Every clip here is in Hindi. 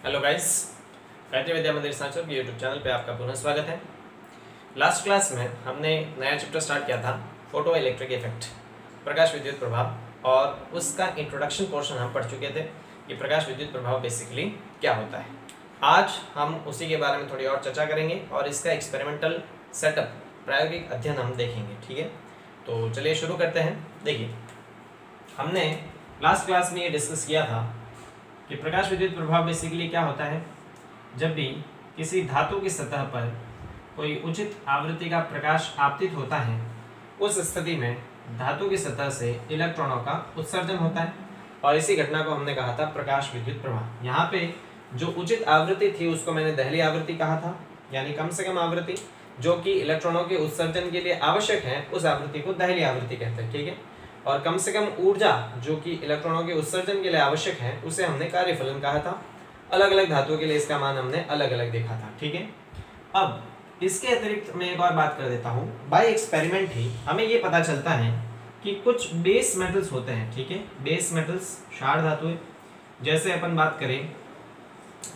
हेलो गाइस, गायत्री विद्या मंदिर सांचौर के यूट्यूब चैनल पे आपका पुनः स्वागत है। लास्ट क्लास में हमने नया चैप्टर स्टार्ट किया था फोटो इलेक्ट्रिक इफेक्ट, प्रकाश विद्युत प्रभाव, और उसका इंट्रोडक्शन पोर्शन हम पढ़ चुके थे कि प्रकाश विद्युत प्रभाव बेसिकली क्या होता है। आज हम उसी के बारे में थोड़ी और चर्चा करेंगे और इसका एक्सपेरिमेंटल सेटअप, प्रायोगिक अध्ययन हम देखेंगे। ठीक है, तो चलिए शुरू करते हैं। देखिए, हमने लास्ट क्लास में ये डिस्कस किया था कि प्रकाश विद्युत प्रभाव बेसिकली क्या होता है। जब भी किसी धातु की सतह पर कोई उचित आवृत्ति का प्रकाश आपतित होता है, उस स्थिति में धातु की सतह से इलेक्ट्रॉनों का उत्सर्जन होता है, और इसी घटना को हमने कहा था प्रकाश विद्युत प्रभाव। यहाँ पे जो उचित आवृत्ति थी उसको मैंने दहली आवृत्ति कहा था, यानी कम से कम आवृत्ति जो कि इलेक्ट्रॉनों के उत्सर्जन के लिए आवश्यक है, उस आवृत्ति को दहली आवृत्ति कहते हैं। ठीक है, और कम से कम ऊर्जा जो कि इलेक्ट्रॉनों के उत्सर्जन के लिए आवश्यक है, उसे हमने कार्यफलन कहा था। अलग अलग धातुओं के लिए इसका मान हमने अलग अलग देखा था। ठीक है, अब इसके अतिरिक्त मैं एक और बात कर देता हूँ। बाय एक्सपेरिमेंट ही हमें ये पता चलता है कि कुछ बेस मेटल्स होते हैं। ठीक है, बेस मेटल्स क्षार धातुएं, जैसे अपन बात करें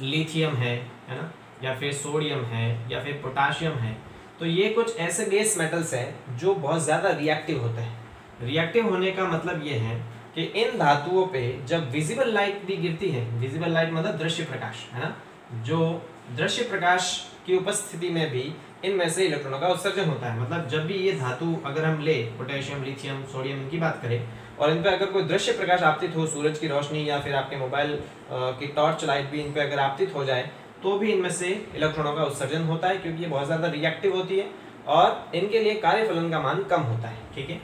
लिथियम है ना, या फिर सोडियम है, या फिर पोटाशियम है, तो ये कुछ ऐसे बेस मेटल्स हैं जो बहुत ज़्यादा रिएक्टिव होते हैं। रिएक्टिव होने का मतलब ये है कि इन धातुओं पे जब विजिबल लाइट भी गिरती है, विजिबल लाइट मतलब दृश्य प्रकाश है ना, जो दृश्य प्रकाश की उपस्थिति में भी इनमें से इलेक्ट्रॉनों का उत्सर्जन होता है। मतलब जब भी ये धातु अगर हम ले, पोटेशियम, लिथियम, सोडियम, इनकी बात करें, और इन पर अगर कोई दृश्य प्रकाश आपतित हो, सूरज की रोशनी या फिर आपके मोबाइल की टॉर्च लाइट भी इन पर अगर आपतित हो जाए, तो भी इनमें से इलेक्ट्रॉनों का उत्सर्जन होता है, क्योंकि ये बहुत ज़्यादा रिएक्टिव होती है और इनके लिए कार्यफलन का मान कम होता है। ठीक है,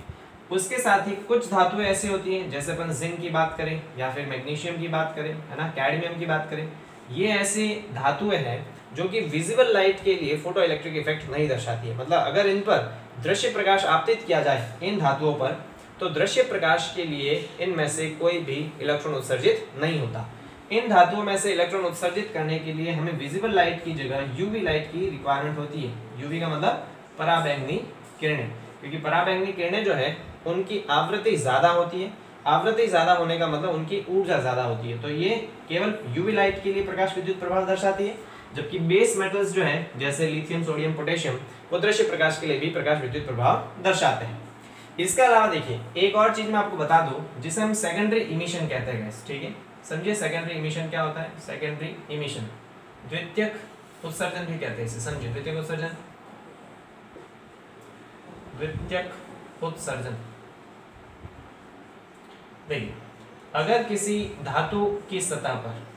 उसके साथ ही कुछ धातुएं ऐसी होती हैं, जैसे अपन जिंक की बात करें या फिर मैग्नीशियम की बात करें, है ना, कैडमियम की बात करें, ये ऐसी धातुएं हैं जो कि विजिबल लाइट के लिए फोटो इलेक्ट्रिक इफेक्ट नहीं दर्शाती है। मतलब अगर इन पर दृश्य प्रकाश आपतित किया जाए इन धातुओं पर, तो दृश्य प्रकाश के लिए इनमें से कोई भी इलेक्ट्रॉन उत्सर्जित नहीं होता। इन धातुओं में से इलेक्ट्रॉन उत्सर्जित करने के लिए हमें विजिबल लाइट की जगह यूवी लाइट की रिक्वायरमेंट होती है। यूवी का मतलब पराबैंगनी किरणें, क्योंकि पराबैंगनी किरणें जो है उनकी आवृत्ति ज्यादा होती है। आवृत्ति ज्यादा होने का मतलब उनकी ऊर्जा ज्यादा होती है, तो ये केवल यूवी लाइट के लिए प्रकाश विद्युत प्रभाव दर्शाती है। जबकि बेस मेटल्स जो है, जैसे लिथियम, सोडियम, पोटेशियम, वो दृश्य प्रकाश के लिए भी प्रकाश विद्युत प्रभाव दर्शाते हैं। इसके अलावा देखिए, एक और चीज मैं आपको बता दूं जिसे हम सेकेंडरी इमिशन कहते हैं। ठीक है, समझिए सेकेंडरी इमिशन क्या होता है। सेकेंडरी इमिशन, द्वितीयक उत्सर्जन भी कहते हैं इसे। समझिए, द्वितीयक उत्सर्जन, द्वितीयक उत्सर्जन। देखिए, अगर किसी धातु की सतह पर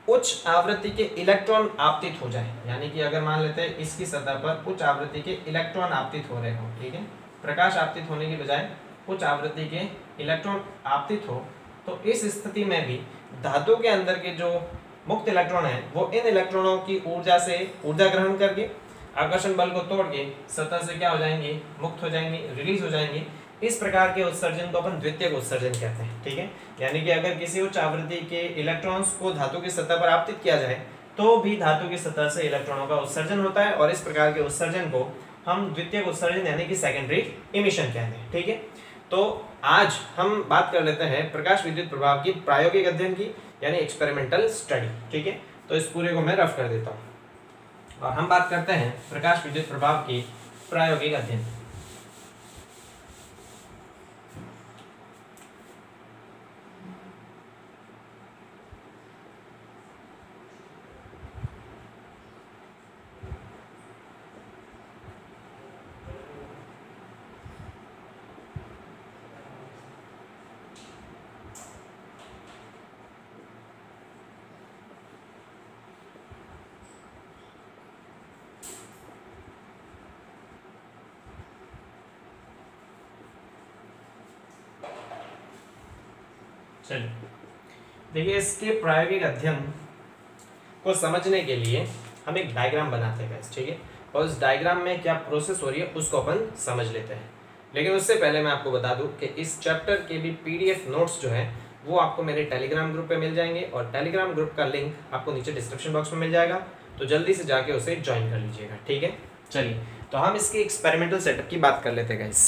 उच्च आवृत्ति के इलेक्ट्रॉन आपतित हो जाए, यानी कि अगर मान लेते हैं इसकी सतह पर उच्च आवृत्ति के इलेक्ट्रॉन आपतित हो रहे हो, ठीक है, प्रकाश आपतित होने की बजाय उच्च आवृत्ति के इलेक्ट्रॉन आपतित हो, तो इस स्थिति में भी धातु के अंदर के जो मुक्त इलेक्ट्रॉन है वो इन इलेक्ट्रॉनों की ऊर्जा से ऊर्जा ग्रहण करके आकर्षण बल को तोड़ के सतह से क्या हो जाएंगे, मुक्त हो जाएंगे, रिलीज हो जाएंगे। इस प्रकार के उत्सर्जन को अपन द्वितीयक उत्सर्जन कहते हैं। ठीक है, यानी कि अगर किसी उच्च आवृत्ति के इलेक्ट्रॉन्स को धातु की सतह पर आपतित किया जाए, तो भी धातु की सतह से इलेक्ट्रॉनों का उत्सर्जन होता है, और इस प्रकार के उत्सर्जन को हम द्वितीयक उत्सर्जन यानी कि सेकेंडरी इमिशन कहते हैं। ठीक है, तो आज हम बात कर लेते हैं प्रकाश विद्युत प्रभाव की प्रायोगिक अध्ययन की, यानी एक्सपेरिमेंटल स्टडी। ठीक है, तो इस पूरे को मैं रफ कर देता हूँ और हम बात करते हैं प्रकाश विद्युत प्रभाव की प्रायोगिक अध्ययन। चलिए, देखिए, इसके प्रायोगिक अध्ययन को समझने के लिए हम एक डायग्राम बनाते हैं। ठीक है, और उस डायग्राम में क्या प्रोसेस हो रही है उसको अपन समझ लेते हैं। लेकिन उससे पहले मैं आपको बता दूं कि इस चैप्टर के भी पीडीएफ नोट्स जो है वो आपको मेरे टेलीग्राम ग्रुप पे मिल जाएंगे, और टेलीग्राम ग्रुप का लिंक आपको नीचे डिस्क्रिप्शन बॉक्स में मिल जाएगा, तो जल्दी से जाके उसे ज्वाइन कर लीजिएगा। ठीक है, चलिए, तो हम इसके एक्सपेरिमेंटल सेटअप की बात कर लेते हैं गाइस।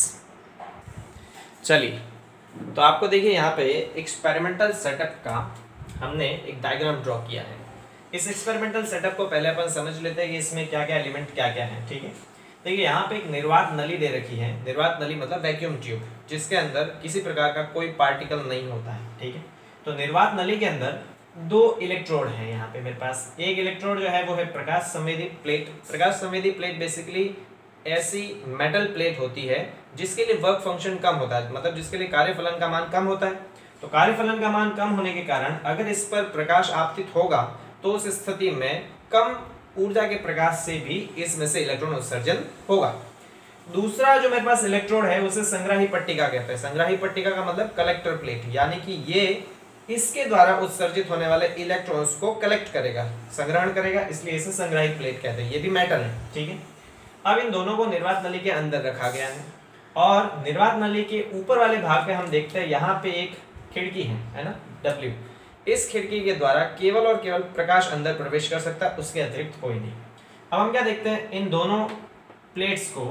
चलिए, तो आपको देखिए यहाँ पे एक्सपेरिमेंटल सेटअप का हमने एक डायग्राम ड्रॉ किया है। इस एक्सपेरिमेंटल सेटअप को पहले अपन समझ लेते हैं कि इसमें क्या क्या एलिमेंट क्या क्या है। ठीक है, देखिए यहाँ पे एक निर्वात नली दे रखी है। निर्वात नली मतलब वैक्यूम ट्यूब, जिसके अंदर किसी प्रकार का कोई पार्टिकल नहीं होता है। ठीक है, तो निर्वात नली के अंदर दो इलेक्ट्रोड हैं। यहाँ पे मेरे पास एक इलेक्ट्रोड जो है वो है प्रकाश संवेदी प्लेट। प्रकाश संवेदी प्लेट बेसिकली ऐसी मेटल प्लेट होती है जिसके लिए वर्क फंक्शन कम होता है, मतलब जिसके लिए कार्यफलन का मान कम होता है। तो कार्यफलन का मान कम होने के कारण अगर इस पर प्रकाश आपतित होगा तो उस स्थिति में कम ऊर्जा के प्रकाश से भी इसमें से इलेक्ट्रॉन उत्सर्जन होगा। दूसरा जो मेरे पास इलेक्ट्रोड है उसे संग्राही पट्टिका कहते हैं। संग्राही पट्टिका का मतलब कलेक्टर प्लेट, यानी कि ये इसके द्वारा उत्सर्जित होने वाले इलेक्ट्रॉन्स को कलेक्ट करेगा, संग्रहण करेगा, इसलिए इसे संग्राही प्लेट कहते हैं। ये भी मेटल है। ठीक है, अब इन दोनों को निर्वात नली के अंदर रखा गया है और निर्वात नली के ऊपर वाले भाग पे हम देखते हैं यहाँ पे एक खिड़की है ना, W। इस खिड़की के द्वारा केवल और केवल प्रकाश अंदर प्रवेश कर सकता है, उसके अतिरिक्त कोई नहीं। अब हम क्या देखते हैं, इन दोनों प्लेट्स को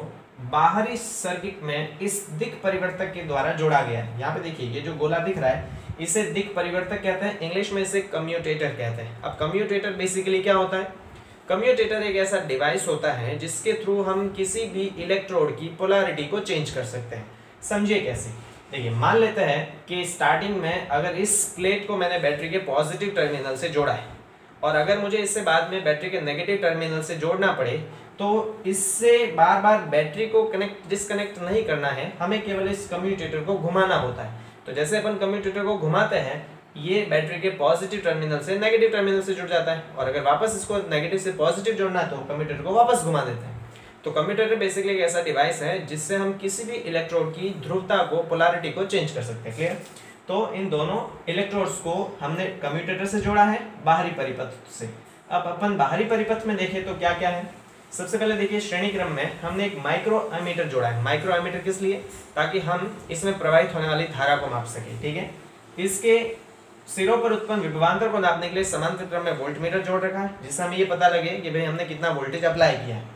बाहरी सर्किट में इस दिक् परिवर्तक के द्वारा जोड़ा गया है। यहाँ पे देखिए ये जो गोला दिख रहा है इसे दिक् परिवर्तक कहते हैं, इंग्लिश में इसे कम्यूटेटर कहते हैं। अब कम्यूटेटर बेसिकली क्या होता है, कम्यूटेटर एक ऐसा डिवाइस होता है जिसके थ्रू हम किसी भी इलेक्ट्रोड की पोलैरिटी को चेंज कर सकते हैं। समझिए कैसे, देखिए मान लेते हैं कि स्टार्टिंग में अगर इस प्लेट को मैंने बैटरी के पॉजिटिव टर्मिनल से जोड़ा है और अगर मुझे इससे बाद में बैटरी के नेगेटिव टर्मिनल से जोड़ना पड़े तो इससे बार बार बैटरी को डिस्कनेक्ट नहीं करना है, हमें केवल इस कम्यूटेटर को घुमाना होता है। तो जैसे अपन कम्यूटेटर को घुमाते हैं ये बैटरी के पॉजिटिव टर्मिनल से नेगेटिव टर्मिनल से जुड़ जाता है और अगर वापस इसको नेगेटिव से पॉजिटिव जोड़ना है तो कम्यूटेटर को वापस घुमा देते हैं। तो कम्यूटेटर बेसिकली एक ऐसा डिवाइस है जिससे हम किसी भी इलेक्ट्रोड की ध्रुवता को, पोलैरिटी को चेंज कर सकते हैं। क्लियर? तो इन दोनों इलेक्ट्रोड्स को हमने कम्यूटेटर से जोड़ा है बाहरी परिपथ से। अब अपन बाहरी परिपथ में देखें तो क्या क्या है। सबसे पहले देखिए श्रेणी क्रम में हमने एक माइक्रो एमीटर जोड़ा है। माइक्रो एमीटर किस लिए, ताकि हम इसमें प्रवाहित होने वाली धारा को माप सके। ठीक है, इसके सिरों पर उत्पन्न विभवांतर को नापने के लिए समांतर क्रम में वोल्टमीटर जोड़ रखा है जिससे हमें ये पता लगे कि भाई हमने कितना वोल्टेज अप्लाई किया है।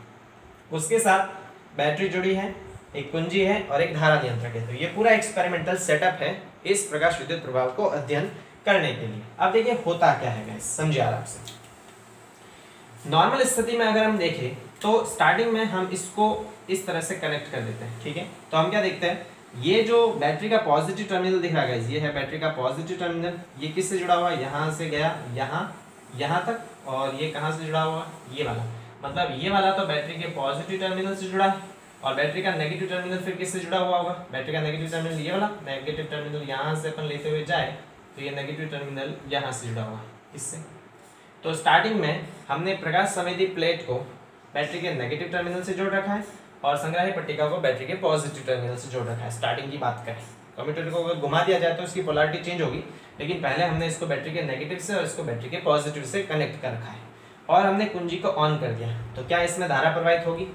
उसके साथ बैटरी जुड़ी है, एक कुंजी है और एक धारा नियंत्रक है। तो ये पूरा एक्सपेरिमेंटल सेटअप है इस प्रकाश विद्युत प्रभाव को अध्ययन करने के लिए। अब देखिए होता क्या है गाइस, समझिए आराम से। नॉर्मल स्थिति में अगर हम देखें तो स्टार्टिंग में हम इसको इस तरह से कनेक्ट कर देते हैं। ठीक है, तो हम क्या देखते हैं, ये जो बैटरी का पॉजिटिव टर्मिनल दिख रहा है गाइस, ये है बैटरी का पॉजिटिव टर्मिनल। ये किससे जुड़ा हुआ है, यहाँ से गया यहाँ तक, और ये कहाँ से जुड़ा हुआ, ये वाला, मतलब ये वाला तो बैटरी के पॉजिटिव टर्मिनल से जुड़ा है और बैटरी का नेगेटिव टर्मिनल फिर किससे जुड़ा हुआ होगा, बैटरी का नेगेटिव टर्मिनल ये वाला। नेगेटिव टर्मिनल यहाँ से अपन लेते हुए जाए तो ये नेगेटिव टर्मिनल यहाँ से जुड़ा हुआ है इससे। तो स्टार्टिंग में हमने प्रकाश संवेदी प्लेट को बैटरी के नेगेटिव टर्मिनल से जोड़ रखा है और संग्राही पट्टिका को बैटरी के पॉजिटिव टर्मिनल से जोड़ रखा है। स्टार्टिंग की बात करें, कम्यूटेटर को अगर घुमा दिया जाए तो इसकी पोलैरिटी चेंज होगी, लेकिन पहले हमने इसको बैटरी के नेगेटिव से और इसको बैटरी के पॉजिटिव से कनेक्ट कर रखा है और हमने कुंजी को ऑन कर दिया। तो क्या इसमें धारा प्रवाहित होगी,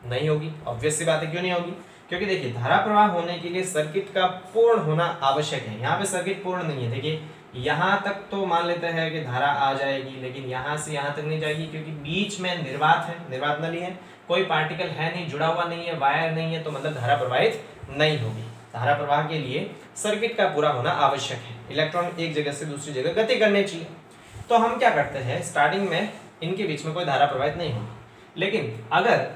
नहीं होगी। ऑब्वियस सी बात है, क्यों नहीं होगी, क्योंकि देखिए धारा प्रवाह होने के लिए सर्किट का पूर्ण होना आवश्यक है। यहाँ पे सर्किट पूर्ण नहीं है। देखिए यहाँ तक तो मान लेते हैं कि धारा आ जाएगी, लेकिन यहाँ से यहाँ तक नहीं जाएगी क्योंकि बीच में निर्वात है, निर्वात नली है, कोई पार्टिकल है नहीं, जुड़ा हुआ नहीं है, वायर नहीं है, तो मतलब धारा प्रवाहित नहीं होगी। धारा प्रवाह के लिए सर्किट का पूरा होना आवश्यक है, इलेक्ट्रॉन एक जगह से दूसरी जगह गति करनी चाहिए। तो हम क्या करते हैं, स्टार्टिंग में इनके बीच में कोई धारा प्रवाहित नहीं होगी, लेकिन अगर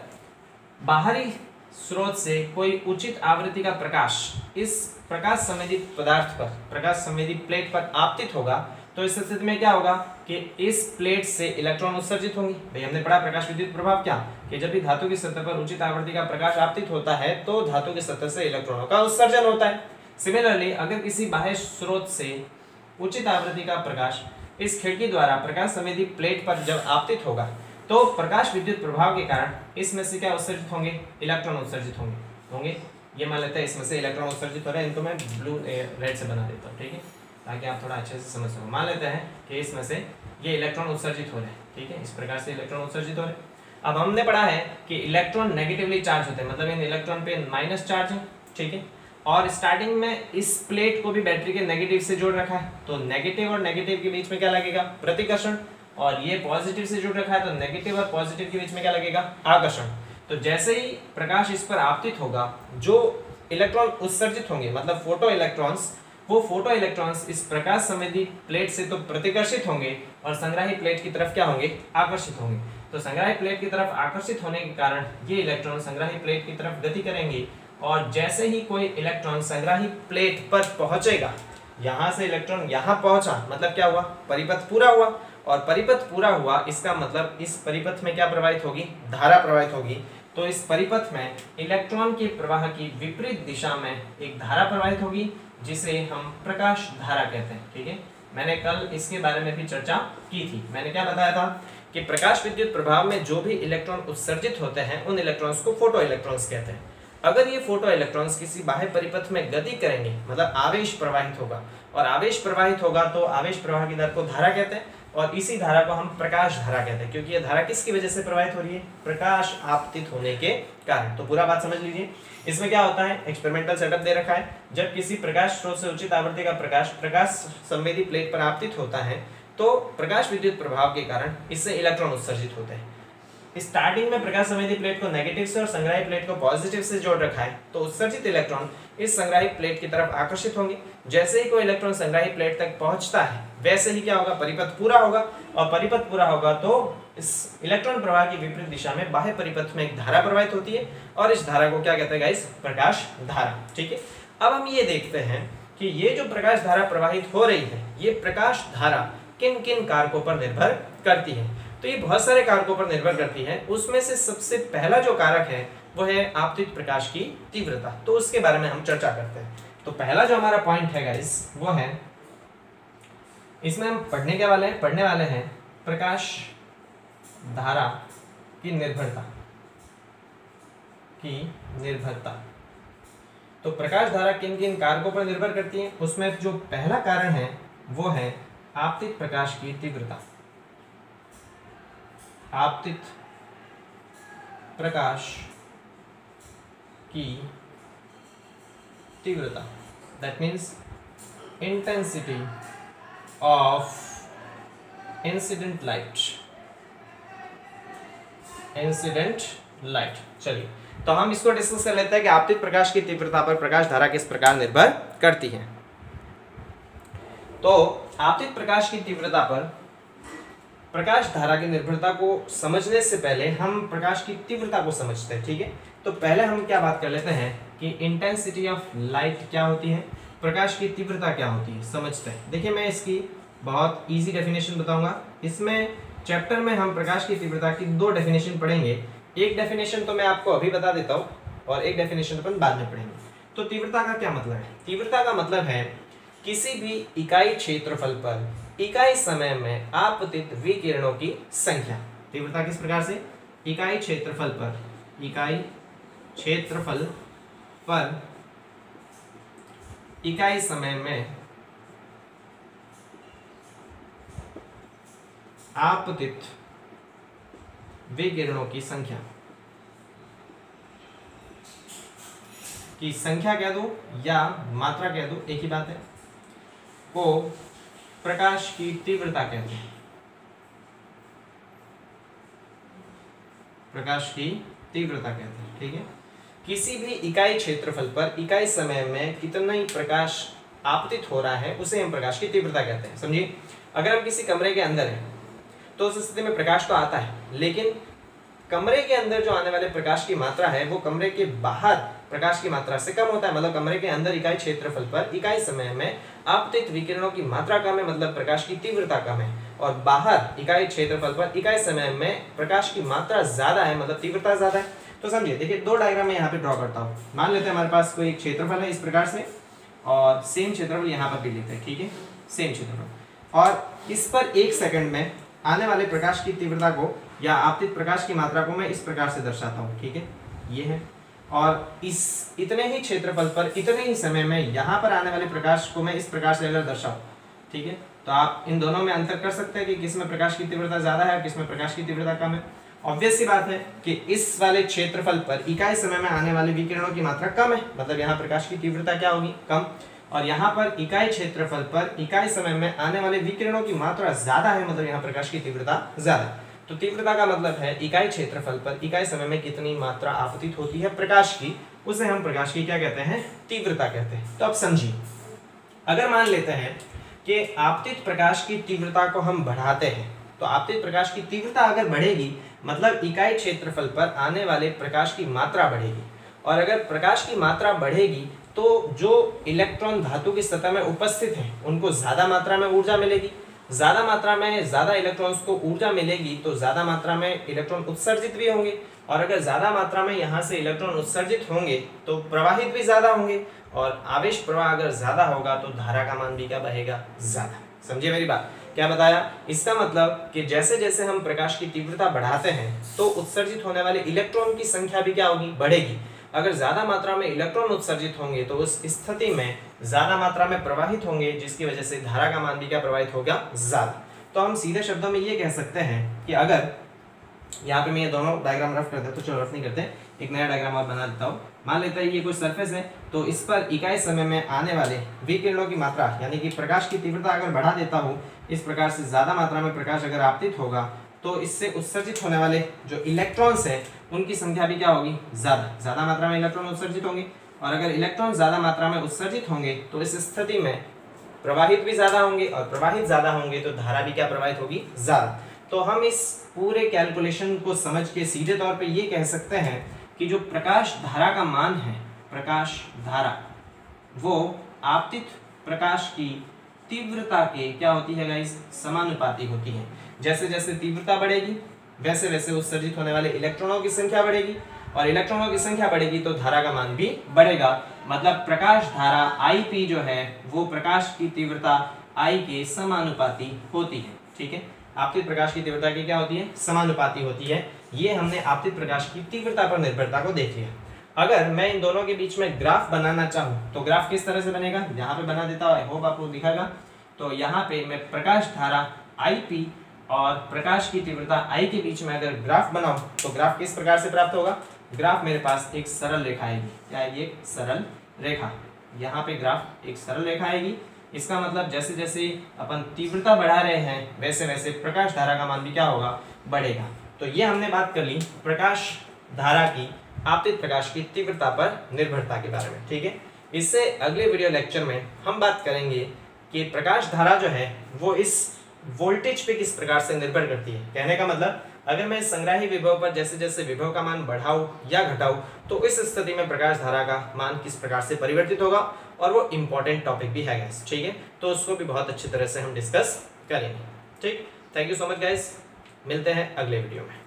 बाहरी स्रोत से कोई उचित आवृत्ति का प्रकाश इस प्रकाश संवेदी पदार्थ पर, प्रकाश संवेदी प्लेट पर आपतित होगा तो इस स्थिति में क्या होगा कि इस प्लेट से इलेक्ट्रॉन उत्सर्जित होंगे। भाई हमने पढ़ा प्रकाश विद्युत प्रभाव क्या, कि जब भी धातु की सतह पर उचित आवृत्ति का प्रकाश आपतित होता है तो धातु की सतह से इलेक्ट्रॉनों का उत्सर्जन होता है। सिमिलरली अगर किसी बाह्य स्रोत से उचित आवृत्ति का प्रकाश इस खिड़की द्वारा प्रकाश संवेदी प्लेट पर जब आपतित होगा तो प्रकाश विद्युत प्रभाव के कारण इसमें से क्या उत्सर्जित होंगे, इलेक्ट्रॉन उत्सर्जित होंगे। ये मान लेते हैं इसमें से इलेक्ट्रॉन उत्सर्जित हो रहे हैं, इनको मैं ब्लू रेड से बना देता हूँ, ठीक है, ताकि आप थोड़ा अच्छे से समझ सको। मान लेते हैं कि इसमें से ये इलेक्ट्रॉन उत्सर्जित हो रहे हैं, ठीक है, इस प्रकार से इलेक्ट्रॉन उत्सर्जित हो रहे हैं। अब हमने पढ़ा है कि इलेक्ट्रॉन नेगेटिवली चार्ज होते हैं, मतलब इन इलेक्ट्रॉन पे माइनस चार्ज है, ठीक है, और स्टार्टिंग में इस प्लेट को भी बैटरी के नेगेटिव से जोड़ रखा है, तो नेगेटिव और नेगेटिव के बीच में क्या लगेगा, प्रतिकर्षण, और ये पॉजिटिव से जुड़ रखा है तो नेगेटिव और पॉजिटिव के बीच में क्या लगेगा, आकर्षण। तो जैसे ही प्रकाश इस पर आपतित होगा जो इलेक्ट्रॉन उत्सर्जित होंगे, मतलब फोटो इलेक्ट्रॉन्स, वो फोटो इलेक्ट्रॉन्स इस प्रकाश संवेदी प्लेट से तो प्रतिकर्षित होंगे और संग्राही प्लेट की तरफ क्या होंगे, आकर्षित होंगे। तो संग्राही प्लेट की तरफ आकर्षित होने के कारण ये इलेक्ट्रॉन संग्राही प्लेट की तरफ गति करेंगे और जैसे ही कोई इलेक्ट्रॉन संग्राही प्लेट पर पहुंचेगा, यहां से इलेक्ट्रॉन यहां पहुंचा, मतलब क्या हुआ, परिपथ पूरा हुआ। और परिपथ पूरा हुआ इसका मतलब इस परिपथ में क्या प्रवाहित होगी, धारा प्रवाहित होगी। तो इस परिपथ में इलेक्ट्रॉन के प्रवाह की विपरीत दिशा में एक धारा प्रवाहित होगी जिसे हम प्रकाश धारा कहते हैं। ठीक है, मैंने कल इसके बारे में भी चर्चा की थी। मैंने क्या बताया था कि प्रकाश विद्युत प्रभाव में जो भी इलेक्ट्रॉन उत्सर्जित होते हैं उन इलेक्ट्रॉन्स को फोटो इलेक्ट्रॉन्स कहते हैं। अगर ये फोटो इलेक्ट्रॉन्स किसी बाह्य परिपथ में गति करेंगे, मतलब आवेश प्रवाहित होगा, और आवेश प्रवाहित होगा तो आवेश प्रवाह की दर को धारा कहते हैं और इसी धारा को हम प्रकाश धारा कहते हैं, क्योंकि ये धारा किसकी वजह से प्रवाहित हो रही है, प्रकाश आपतित होने के कारण। तो पूरा बात समझ लीजिए। इसमें क्या होता है, एक्सपेरिमेंटल सेटअप दे रखा है। जब किसी प्रकाश स्रोत से उचित आवृत्ति का प्रकाश संवेदी प्लेट पर आपतित होता है तो प्रकाश विद्युत प्रभाव के कारण इससे इलेक्ट्रॉन उत्सर्जित होते हैं। स्टार्टिंग में प्रकाश संवेदी प्लेट को नेगेटिव से और संग्राही प्लेट को पॉजिटिव से जोड़ रखा है, तो उत्सर्जित इलेक्ट्रॉन इस संग्राही प्लेट की तरफ आकर्षित होंगे। जैसे ही कोई इलेक्ट्रॉन संग्राही प्लेट तक पहुंचता है वैसे ही क्या होगा, परिपथ पूरा होगा, और परिपथ पूरा होगा तो इस इलेक्ट्रॉन प्रवाह की विपरीत दिशा में बाह्य परिपथ में एक धारा प्रवाहित होती है और इस धारा को क्या कहते हैं गाइस, प्रकाश धारा। ठीक है, अब हम ये देखते हैं कि ये जो प्रकाश धारा प्रवाहित हो रही है, ये प्रकाश धारा किन किन कारकों पर निर्भर करती है। तो ये बहुत सारे कारकों पर निर्भर करती है। उसमें से सबसे पहला जो कारक है वो है आपतित प्रकाश की तीव्रता। तो उसके बारे में हम चर्चा करते हैं। तो पहला जो हमारा पॉइंट है गाइस वो है, इसमें हम पढ़ने वाले हैं प्रकाश धारा की निर्भरता। तो प्रकाश धारा किन किन कारकों पर निर्भर करती है, उसमें जो पहला कारण है वो है आपतित प्रकाश की तीव्रता। आपतित प्रकाश की तीव्रता, that means intensity of incident light. चलिए, तो हम इसको डिस्कस कर लेते हैं कि आपतित प्रकाश की तीव्रता पर प्रकाश धारा किस प्रकार निर्भर करती है। तो आपतित प्रकाश की तीव्रता पर प्रकाश धारा की निर्भरता को समझने से पहले हम प्रकाश की तीव्रता को समझते हैं। ठीक है, तो पहले हम क्या बात कर लेते हैं कि इंटेंसिटी ऑफ लाइट क्या होती है, प्रकाश की तीव्रता क्या होती है, समझते हैं। देखिए, मैं इसकी बहुत इजी डेफिनेशन बताऊंगा। इसमें चैप्टर में हम प्रकाश की तीव्रता की दो डेफिनेशन पढ़ेंगे। एक डेफिनेशन तो मैं आपको अभी बता देता हूँ और एक डेफिनेशन अपन बाद में पढ़ेंगे। तो तीव्रता का क्या मतलब है, तीव्रता का मतलब है किसी भी इकाई क्षेत्रफल पर इकाई समय में आपतित विकिरणों की संख्या। तीव्रता किस प्रकार से, इकाई क्षेत्रफल पर इकाई समय में आपतित विकिरणों की संख्या कह दो या मात्रा कह दो, एक ही बात है, को प्रकाश की तीव्रता कहते हैं। प्रकाश की तीव्रता कहते हैं। ठीक है, किसी भी इकाई क्षेत्रफल पर इकाई समय में कितना ही प्रकाश आपतित हो रहा है उसे हम प्रकाश की तीव्रता कहते हैं। समझिए, अगर हम किसी कमरे के अंदर हैं तो उस स्थिति में प्रकाश तो आता है, लेकिन कमरे के अंदर जो आने वाले प्रकाश की मात्रा है वो कमरे के बाहर प्रकाश की मात्रा से कम होता है। मतलब कमरे के अंदर इकाई क्षेत्रफल पर इकाई समय में आपतित विकिरणों की मात्रा कम है, मतलब प्रकाश की तीव्रता कम है, और बाहर इकाई क्षेत्रफल पर इकाई समय में प्रकाश की मात्रा ज्यादा है, मतलब तीव्रता ज्यादा है। तो समझिए, देखिए दो डायग्राम मैं यहाँ पे ड्रॉ करता हूँ। मान लेते हैं हमारे पास कोई एक क्षेत्रफल है इस प्रकार से, और सेम क्षेत्रफल यहाँ पर भी लेते हैं। ठीक है, सेम क्षेत्रफल, और इस पर 1 सेकंड में आने वाले प्रकाश की तीव्रता को या आपतित प्रकाश की मात्रा को मैं इस प्रकार से दर्शाता हूँ। ठीक है, ये है, और इस इतने ही क्षेत्रफल पर इतने ही समय में यहाँ पर आने वाले प्रकाश को मैं इस प्रकार से अगर दर्शाऊँ, ठीक है, तो आप इन दोनों में अंतर कर सकते हैं कि किसमें प्रकाश की तीव्रता ज्यादा है और किसमें प्रकाश की तीव्रता कम है। ऑब्वियस सी बात है कि इस वाले क्षेत्रफल पर इकाई समय में आने वाले विकिरणों की मात्रा कम है, मतलब यहाँ प्रकाश की तीव्रता क्या होगी, कम, और यहाँ पर इकाई क्षेत्रफल पर इकाई समय में आने वाले विकिरणों की मात्रा ज्यादा है, मतलब यहाँ प्रकाश की तीव्रता ज्यादा है। तो तीव्रता का मतलब है इकाई क्षेत्रफल पर इकाई समय में कितनी मात्रा आपतित होती है प्रकाश की, उसे हम प्रकाश की क्या कहते हैं, तीव्रता कहते हैं। तो अब समझिए, अगर मान लेते हैं कि आपतित प्रकाश की तीव्रता को हम बढ़ाते हैं, तो आपतित प्रकाश की तीव्रता अगर बढ़ेगी मतलब इकाई क्षेत्रफल पर आने वाले प्रकाश की मात्रा बढ़ेगी, और अगर प्रकाश की मात्रा बढ़ेगी तो जो इलेक्ट्रॉन धातु की सतह में उपस्थित हैं उनको ज़्यादा मात्रा में ऊर्जा मिलेगी। ज़्यादा मात्रा में ज़्यादा इलेक्ट्रॉन्स को ऊर्जा मिलेगी तो ज़्यादा मात्रा में इलेक्ट्रॉन उत्सर्जित भी होंगे, और अगर ज़्यादा मात्रा में यहाँ से इलेक्ट्रॉन उत्सर्जित होंगे तो प्रवाहित भी ज़्यादा होंगे, और आवेश प्रवाह अगर ज़्यादा होगा तो धारा का मान भी क्या बहेगा, ज़्यादा। समझिए मेरी बात, क्या बताया? इसका मतलब कि जैसे जैसे हम प्रकाश की तीव्रता बढ़ाते हैं तो उत्सर्जित होने वाले इलेक्ट्रॉन की संख्या भी क्या होगी, बढ़ेगी। अगर ज़्यादा मात्रा में इलेक्ट्रॉन उत्सर्जित होंगे तो उस स्थिति में ज़्यादा मात्रा में प्रवाहित होंगे, जिसकी वजह से धारा का मान भी क्या प्रवाहित होगा, ज़्यादा। तो हम सीधे शब्दों में ये कह सकते हैं कि अगर यहाँ पे मैं ये दोनों डायग्राम रफ करते हैं, तो चलो रफ नहीं करते, एक नया डायग्राम और बना देता हूँ। मान लेते हैं ये कोई सरफेस है, तो इस पर इकाई समय में आने वाले विकिरणों की मात्रा यानी कि प्रकाश की तीव्रता अगर बढ़ा देता हूँ इस प्रकार से, ज़्यादा मात्रा में प्रकाश अगर आपतित होगा तो इससे उत्सर्जित होने वाले जो इलेक्ट्रॉन्स हैं उनकी संख्या भी क्या होगी, ज़्यादा मात्रा में इलेक्ट्रॉन उत्सर्जित होंगे, और अगर इलेक्ट्रॉन ज़्यादा मात्रा में उत्सर्जित होंगे तो इस स्थिति में प्रवाहित भी ज़्यादा होंगे, और प्रवाहित ज़्यादा होंगे तो धारा भी क्या प्रवाहित होगी, ज़्यादा। तो हम इस पूरे कैलकुलेशन को समझ के सीधे तौर पे ये कह सकते हैं कि जो प्रकाश धारा का मान है, प्रकाश धारा, वो आपतित प्रकाश की तीव्रता के क्या होती है गाइस, समानुपाती होती है। जैसे जैसे तीव्रता बढ़ेगी वैसे वैसे उत्सर्जित होने वाले इलेक्ट्रॉनों की संख्या बढ़ेगी, और इलेक्ट्रॉनों की संख्या बढ़ेगी तो धारा का मान भी बढ़ेगा। मतलब प्रकाश धारा Ip जो है वो प्रकाश की तीव्रता I के समानुपाती होती है। ठीक है, आपतित प्रकाश की तीव्रता की क्या होती है, समानुपाती होती है। ये हमने आपतित प्रकाश की तीव्रता पर निर्भरता को देख लिया। अगर मैं इन दोनों के बीच में ग्राफ बनाना चाहूँ तो ग्राफ किस तरह से बनेगा, यहाँ पे बना देता हूँ, आई होप आपको दिखेगा। तो यहाँ पे मैं प्रकाश धारा Ip और प्रकाश की तीव्रता I के बीच में अगर ग्राफ बनाऊं तो ग्राफ किस प्रकार से प्राप्त होगा, ग्राफ मेरे पास एक सरल रेखा आएगी। क्या आएगी, एक सरल रेखा। यहाँ पे ग्राफ एक सरल रेखा आएगी। इसका मतलब जैसे जैसे अपन तीव्रता बढ़ा रहे हैं वैसे वैसे प्रकाश धारा का मान भी क्या होगा, बढ़ेगा। तो ये हमने बात कर ली प्रकाश धारा की आपतित प्रकाश की तीव्रता पर निर्भरता के बारे में। ठीक है, इससे अगले वीडियो लेक्चर में हम बात करेंगे कि प्रकाश धारा जो है वो इस वोल्टेज पे किस प्रकार से निर्भर करती है। कहने का मतलब अगर मैं संग्राही विभव पर जैसे जैसे विभव का मान बढ़ाऊं या घटाऊं तो इस स्थिति में प्रकाश धारा का मान किस प्रकार से परिवर्तित होगा, और वो इंपॉर्टेंट टॉपिक भी है गाइस। ठीक है, तो उसको भी बहुत अच्छी तरह से हम डिस्कस करेंगे। ठीक, thank you so much guys, मिलते हैं अगले वीडियो में।